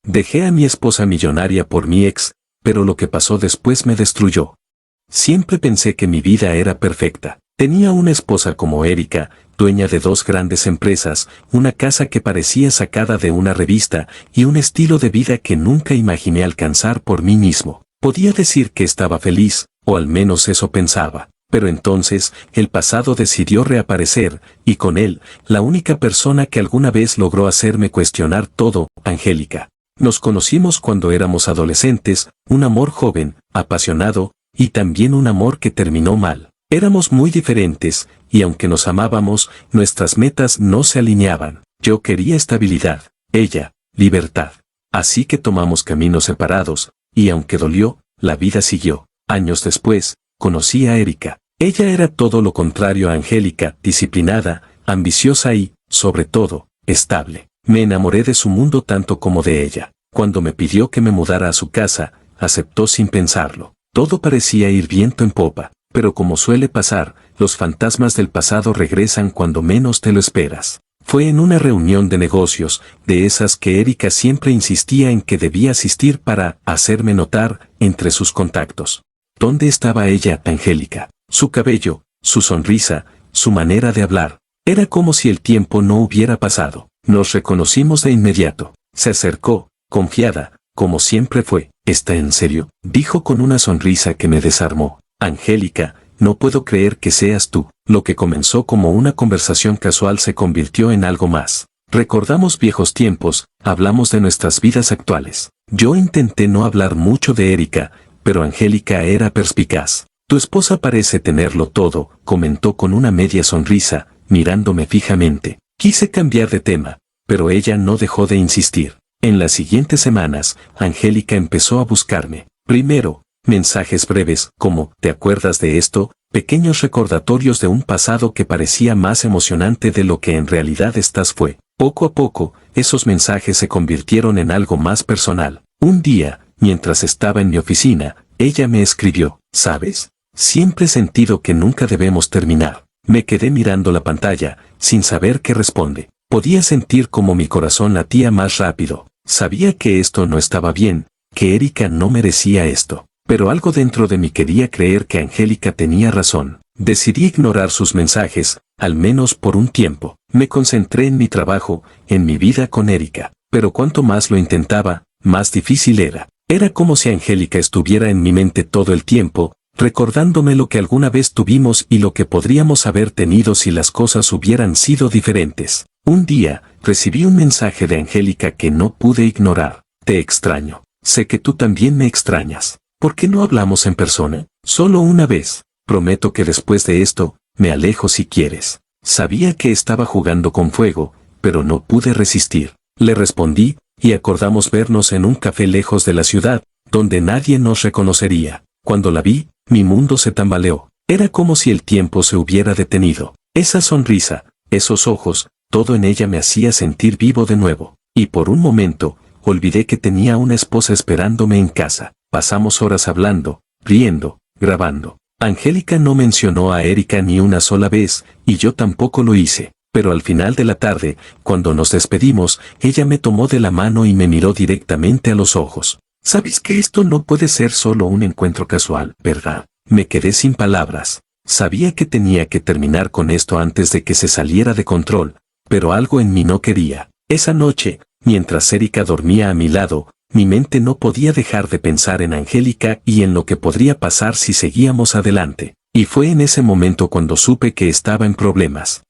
Dejé a mi esposa millonaria por mi ex, pero lo que pasó después me destruyó. Siempre pensé que mi vida era perfecta. Tenía una esposa como Erika, dueña de 2 grandes empresas, una casa que parecía sacada de una revista y un estilo de vida que nunca imaginé alcanzar por mí mismo. Podía decir que estaba feliz, o al menos eso pensaba. Pero entonces, el pasado decidió reaparecer, y con él, la única persona que alguna vez logró hacerme cuestionar todo, Angélica. Nos conocimos cuando éramos adolescentes, un amor joven, apasionado, y también un amor que terminó mal. Éramos muy diferentes, y aunque nos amábamos, nuestras metas no se alineaban. Yo quería estabilidad, ella, libertad. Así que tomamos caminos separados, y aunque dolió, la vida siguió. Años después, conocí a Erika. Ella era todo lo contrario a Angélica, disciplinada, ambiciosa y, sobre todo, estable. Me enamoré de su mundo tanto como de ella. Cuando me pidió que me mudara a su casa, aceptó sin pensarlo. Todo parecía ir viento en popa, pero como suele pasar, los fantasmas del pasado regresan cuando menos te lo esperas. Fue en una reunión de negocios, de esas que Erika siempre insistía en que debía asistir para hacerme notar entre sus contactos. ¿Dónde estaba ella, Angélica? Su cabello, su sonrisa, su manera de hablar. Era como si el tiempo no hubiera pasado. Nos reconocimos de inmediato. Se acercó, confiada, como siempre fue. ¿Está en serio?, dijo con una sonrisa que me desarmó. Angélica, no puedo creer que seas tú. Lo que comenzó como una conversación casual se convirtió en algo más. Recordamos viejos tiempos, hablamos de nuestras vidas actuales. Yo intenté no hablar mucho de Erika, pero Angélica era perspicaz. Tu esposa parece tenerlo todo, comentó con una media sonrisa, mirándome fijamente. Quise cambiar de tema, pero ella no dejó de insistir. En las siguientes semanas, Angélica empezó a buscarme. Primero, mensajes breves, como, ¿te acuerdas de esto?, pequeños recordatorios de un pasado que parecía más emocionante de lo que en realidad fue. Poco a poco, esos mensajes se convirtieron en algo más personal. Un día, mientras estaba en mi oficina, ella me escribió, ¿sabes? Siempre he sentido que nunca debemos terminar. Me quedé mirando la pantalla, sin saber qué responde. Podía sentir como mi corazón latía más rápido. Sabía que esto no estaba bien, que Erika no merecía esto. Pero algo dentro de mí quería creer que Angélica tenía razón. Decidí ignorar sus mensajes, al menos por un tiempo. Me concentré en mi trabajo, en mi vida con Erika. Pero cuanto más lo intentaba, más difícil era. Era como si Angélica estuviera en mi mente todo el tiempo, recordándome lo que alguna vez tuvimos y lo que podríamos haber tenido si las cosas hubieran sido diferentes. Un día, recibí un mensaje de Angélica que no pude ignorar. Te extraño. Sé que tú también me extrañas. ¿Por qué no hablamos en persona? Solo una vez. Prometo que después de esto, me alejo si quieres. Sabía que estaba jugando con fuego, pero no pude resistir. Le respondí, y acordamos vernos en un café lejos de la ciudad, donde nadie nos reconocería. Cuando la vi, mi mundo se tambaleó. Era como si el tiempo se hubiera detenido. Esa sonrisa, esos ojos, todo en ella me hacía sentir vivo de nuevo. Y por un momento, olvidé que tenía una esposa esperándome en casa. Pasamos horas hablando, riendo, grabando. Angélica no mencionó a Erika ni una sola vez, y yo tampoco lo hice. Pero al final de la tarde, cuando nos despedimos, ella me tomó de la mano y me miró directamente a los ojos. ¿Sabes que esto no puede ser solo un encuentro casual, verdad? Me quedé sin palabras. Sabía que tenía que terminar con esto antes de que se saliera de control, pero algo en mí no quería. Esa noche, mientras Erika dormía a mi lado, mi mente no podía dejar de pensar en Angélica y en lo que podría pasar si seguíamos adelante. Y fue en ese momento cuando supe que estaba en problemas.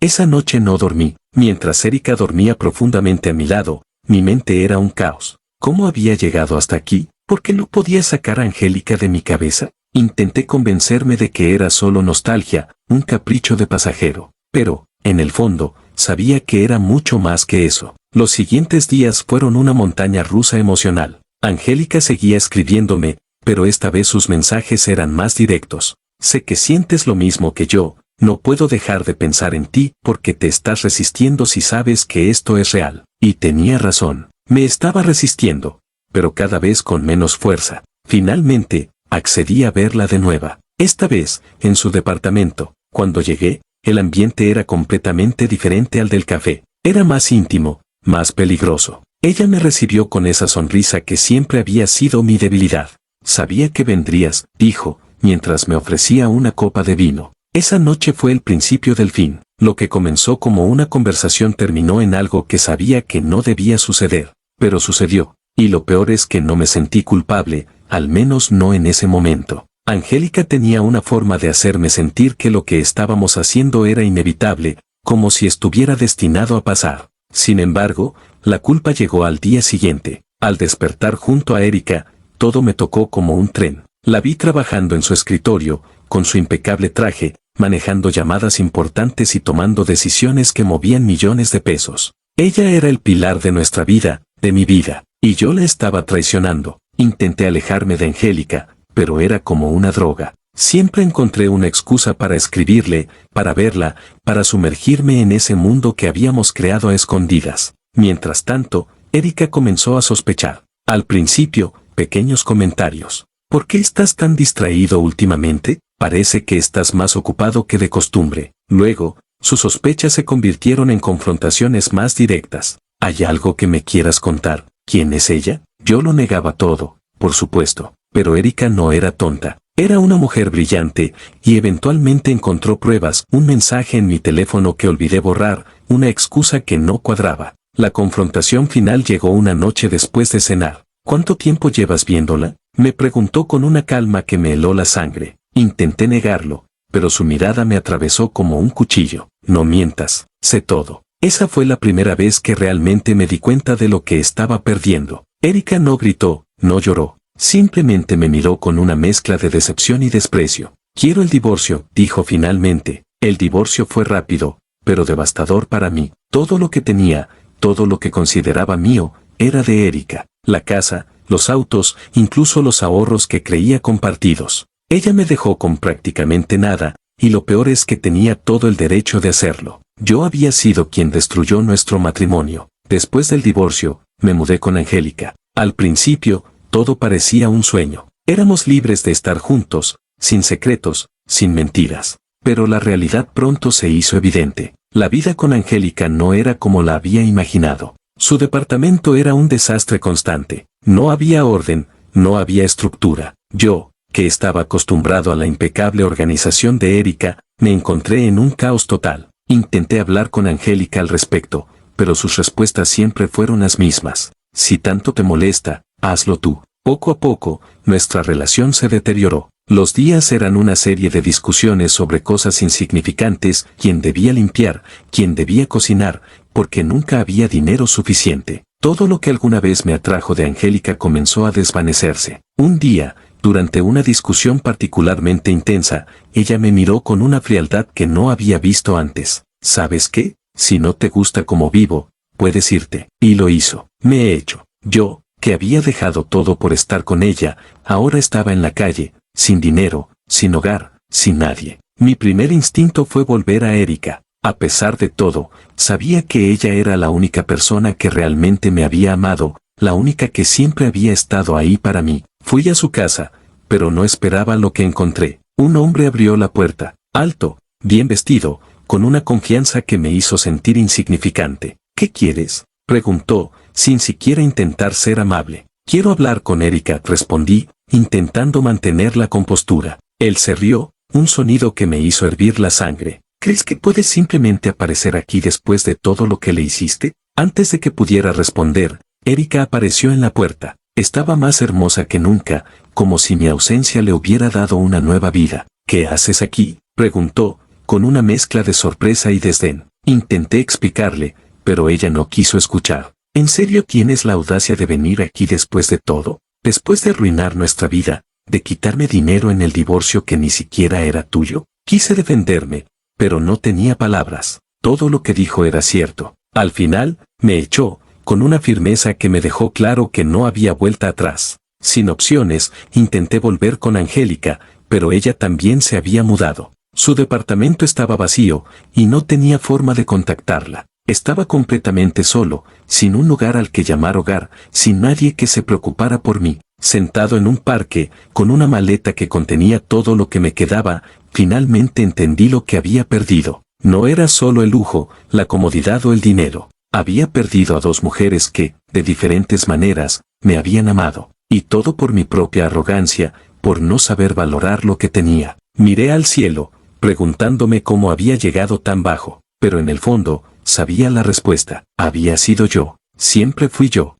Esa noche no dormí. Mientras Erika dormía profundamente a mi lado, mi mente era un caos. ¿Cómo había llegado hasta aquí? ¿Por qué no podía sacar a Angélica de mi cabeza? Intenté convencerme de que era solo nostalgia, un capricho de pasajero. Pero, en el fondo, sabía que era mucho más que eso. Los siguientes días fueron una montaña rusa emocional. Angélica seguía escribiéndome, pero esta vez sus mensajes eran más directos. Sé que sientes lo mismo que yo, no puedo dejar de pensar en ti porque te estás resistiendo si sabes que esto es real. Y tenía razón, me estaba resistiendo, pero cada vez con menos fuerza. Finalmente, accedí a verla de nuevo. Esta vez, en su departamento. Cuando llegué, el ambiente era completamente diferente al del café. Era más íntimo, más peligroso. Ella me recibió con esa sonrisa que siempre había sido mi debilidad. Sabía que vendrías, dijo, mientras me ofrecía una copa de vino. Esa noche fue el principio del fin. Lo que comenzó como una conversación terminó en algo que sabía que no debía suceder. Pero sucedió, y lo peor es que no me sentí culpable, al menos no en ese momento. Angélica tenía una forma de hacerme sentir que lo que estábamos haciendo era inevitable, como si estuviera destinado a pasar. Sin embargo, la culpa llegó al día siguiente. Al despertar junto a Erika, todo me tocó como un tren. La vi trabajando en su escritorio, con su impecable traje, manejando llamadas importantes y tomando decisiones que movían millones de pesos. Ella era el pilar de nuestra vida, de mi vida, y yo la estaba traicionando. Intenté alejarme de Angélica, pero era como una droga. Siempre encontré una excusa para escribirle, para verla, para sumergirme en ese mundo que habíamos creado a escondidas. Mientras tanto, Erika comenzó a sospechar. Al principio, pequeños comentarios. ¿Por qué estás tan distraído últimamente? Parece que estás más ocupado que de costumbre. Luego, sus sospechas se convirtieron en confrontaciones más directas. ¿Hay algo que me quieras contar? ¿Quién es ella? Yo lo negaba todo, por supuesto, pero Erika no era tonta. Era una mujer brillante, y eventualmente encontró pruebas, un mensaje en mi teléfono que olvidé borrar, una excusa que no cuadraba. La confrontación final llegó una noche después de cenar. ¿Cuánto tiempo llevas viéndola? Me preguntó con una calma que me heló la sangre. Intenté negarlo, pero su mirada me atravesó como un cuchillo. No mientas, sé todo. Esa fue la primera vez que realmente me di cuenta de lo que estaba perdiendo. Erika no gritó, no lloró. Simplemente me miró con una mezcla de decepción y desprecio. Quiero el divorcio, dijo finalmente. El divorcio fue rápido, pero devastador para mí. Todo lo que tenía, todo lo que consideraba mío, era de Erika. La casa, los autos, incluso los ahorros que creía compartidos. Ella me dejó con prácticamente nada, y lo peor es que tenía todo el derecho de hacerlo. Yo había sido quien destruyó nuestro matrimonio. Después del divorcio, me mudé con Angélica. Al principio, todo parecía un sueño. Éramos libres de estar juntos, sin secretos, sin mentiras. Pero la realidad pronto se hizo evidente. La vida con Angélica no era como la había imaginado. Su departamento era un desastre constante. No había orden, no había estructura. Yo, que estaba acostumbrado a la impecable organización de Erika, me encontré en un caos total. Intenté hablar con Angélica al respecto, pero sus respuestas siempre fueron las mismas. Si tanto te molesta, hazlo tú. Poco a poco, nuestra relación se deterioró. Los días eran una serie de discusiones sobre cosas insignificantes, quién debía limpiar, quién debía cocinar, porque nunca había dinero suficiente. Todo lo que alguna vez me atrajo de Angélica comenzó a desvanecerse. Un día, durante una discusión particularmente intensa, ella me miró con una frialdad que no había visto antes. ¿Sabes qué? Si no te gusta cómo vivo, puedes irte. Y lo hizo. Me he hecho. Yo, que había dejado todo por estar con ella, ahora estaba en la calle, sin dinero, sin hogar, sin nadie. Mi primer instinto fue volver a Erika. A pesar de todo, sabía que ella era la única persona que realmente me había amado, la única que siempre había estado ahí para mí. Fui a su casa, pero no esperaba lo que encontré. Un hombre abrió la puerta, alto, bien vestido, con una confianza que me hizo sentir insignificante. ¿Qué quieres?, preguntó, sin siquiera intentar ser amable. Quiero hablar con Erika, respondí, intentando mantener la compostura. Él se rió, un sonido que me hizo hervir la sangre. ¿Crees que puedes simplemente aparecer aquí después de todo lo que le hiciste? Antes de que pudiera responder, Erika apareció en la puerta. Estaba más hermosa que nunca, como si mi ausencia le hubiera dado una nueva vida. ¿Qué haces aquí?, preguntó, con una mezcla de sorpresa y desdén. Intenté explicarle, pero ella no quiso escuchar. ¿En serio tienes la audacia de venir aquí después de todo? Después de arruinar nuestra vida, de quitarme dinero en el divorcio que ni siquiera era tuyo. Quise defenderme, pero no tenía palabras. Todo lo que dijo era cierto. Al final, me echó, con una firmeza que me dejó claro que no había vuelta atrás. Sin opciones, intenté volver con Angélica, pero ella también se había mudado. Su departamento estaba vacío, y no tenía forma de contactarla. Estaba completamente solo, sin un lugar al que llamar hogar, sin nadie que se preocupara por mí. Sentado en un parque, con una maleta que contenía todo lo que me quedaba, finalmente entendí lo que había perdido. No era solo el lujo, la comodidad o el dinero. Había perdido a dos mujeres que, de diferentes maneras, me habían amado. Y todo por mi propia arrogancia, por no saber valorar lo que tenía. Miré al cielo, preguntándome cómo había llegado tan bajo, pero en el fondo, sabía la respuesta. Había sido yo, siempre fui yo.